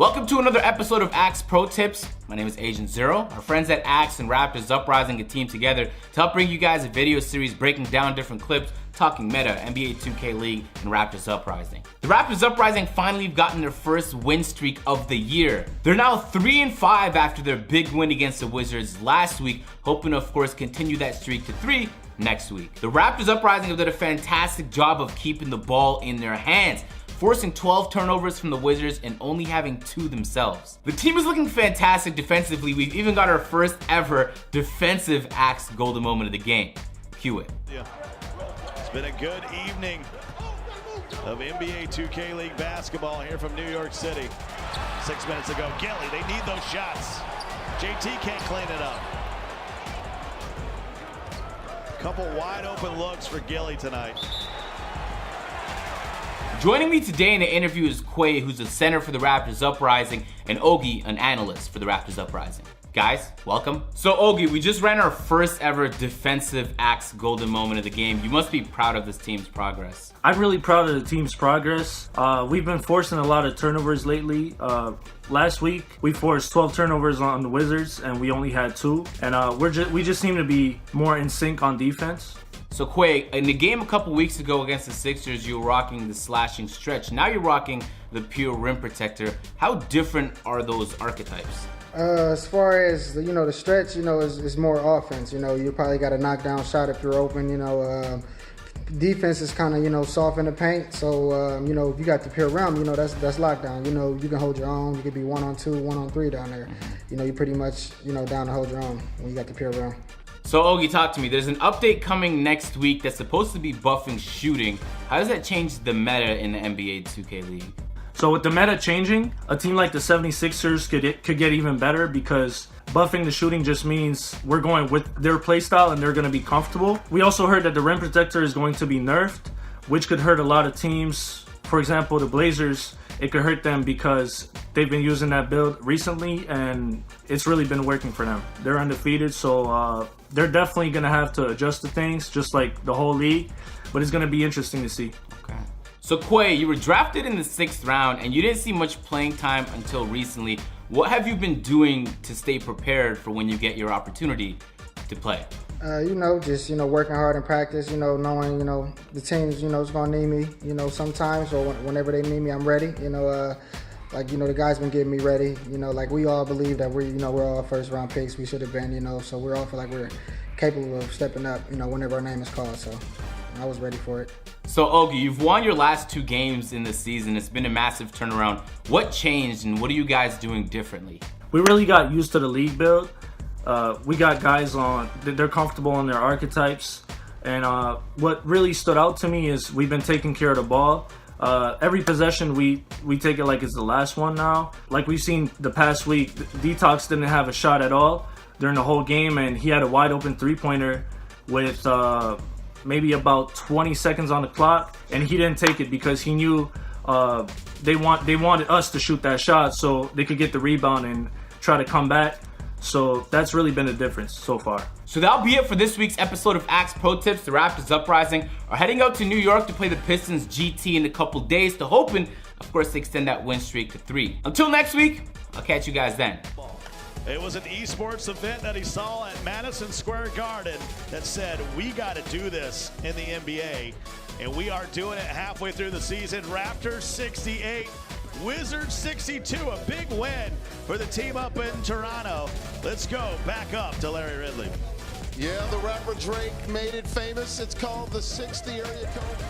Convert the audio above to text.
Welcome to another episode of Axe Pro Tips. My name is Agent Zero. Our friends at Axe and Raptors Uprising get teamed together to help bring you guys a video series breaking down different clips, talking meta, NBA 2K League, and Raptors Uprising. The Raptors Uprising finally have gotten their first win streak of the year. They're now 3-5 after their big win against the Wizards last week, hoping to, of course, continue that streak to 3 next week. The Raptors Uprising have done a fantastic job of keeping the ball in their hands, forcing 12 turnovers from the Wizards and only having 2 themselves. The team is looking fantastic defensively. We've even got our first ever defensive Axe golden moment of the game. Cue it. Yeah. It's been a good evening of NBA 2K League basketball here from New York City. 6 minutes ago, Gilly, they need those shots. JT can't clean it up. Couple wide open looks for Gilly tonight. Joining me today in the interview is Quay, who's a center for the Raptors Uprising, and Ogie, an analyst for the Raptors Uprising. Guys, welcome. So Ogie, we just ran our first ever defensive Axe golden moment of the game. You must be proud of this team's progress. I'm really proud of the team's progress. We've been forcing a lot of turnovers lately. Last week, we forced 12 turnovers on the Wizards, and we only had 2. And we just seem to be more in sync on defense. So Quay, in the game a couple weeks ago against the Sixers, you were rocking the slashing stretch. Now you're rocking the pure rim protector. How different are those archetypes? As far as the stretch, is more offense. You probably got a knockdown shot if you're open. Defense is kind of soft in the paint. So if you got the pure rim, that's lockdown. You can hold your own. You could be 1-on-2, 1-on-3 down there. You're pretty much down to hold your own when you got the pure rim. So Ogie, talk to me. There's an update coming next week that's supposed to be buffing shooting. How does that change the meta in the NBA 2K League? So with the meta changing, a team like the 76ers could get even better, because buffing the shooting just means we're going with their playstyle and they're going to be comfortable. We also heard that the rim protector is going to be nerfed, which could hurt a lot of teams. For example, the Blazers, it could hurt them because they've been using that build recently and it's really been working for them. They're undefeated, so they're definitely going to have to adjust to things, just like the whole league, but it's going to be interesting to see. Okay. So Quay, you were drafted in the 6th round and you didn't see much playing time until recently. What have you been doing to stay prepared for when you get your opportunity to play? Just working hard in practice, knowing, the teams, is going to need me, sometimes, or whenever they need me, I'm ready. The guys been getting me ready, we all believe that we're all first round picks. We should have been, so we're all feel like we're capable of stepping up, whenever our name is called. So I was ready for it. So Ogie, you've won your last 2 games in the season. It's been a massive turnaround. What changed and what are you guys doing differently? We really got used to the league build. We got guys they're comfortable on their archetypes. And what really stood out to me is we've been taking care of the ball. Every possession, we take it like it's the last one now. Like we've seen the past week, Detox didn't have a shot at all during the whole game, and he had a wide open 3-pointer with maybe about 20 seconds on the clock, and he didn't take it because he knew they wanted us to shoot that shot so they could get the rebound and try to come back. So that's really been the difference so far. So that'll be it for this week's episode of Axe Pro Tips. The Raptors Uprising are heading out to New York to play the Pistons GT in a couple days, to hoping, of course, to extend that win streak to 3. Until next week, I'll catch you guys then. It was an esports event that he saw at Madison Square Garden that said, we got to do this in the NBA. And we are doing it halfway through the season. Raptors 68, Wizards 62, a big win for the team up in Toronto. Let's go back up to Larry Ridley. Yeah, the rapper Drake made it famous. It's called the 60 area code.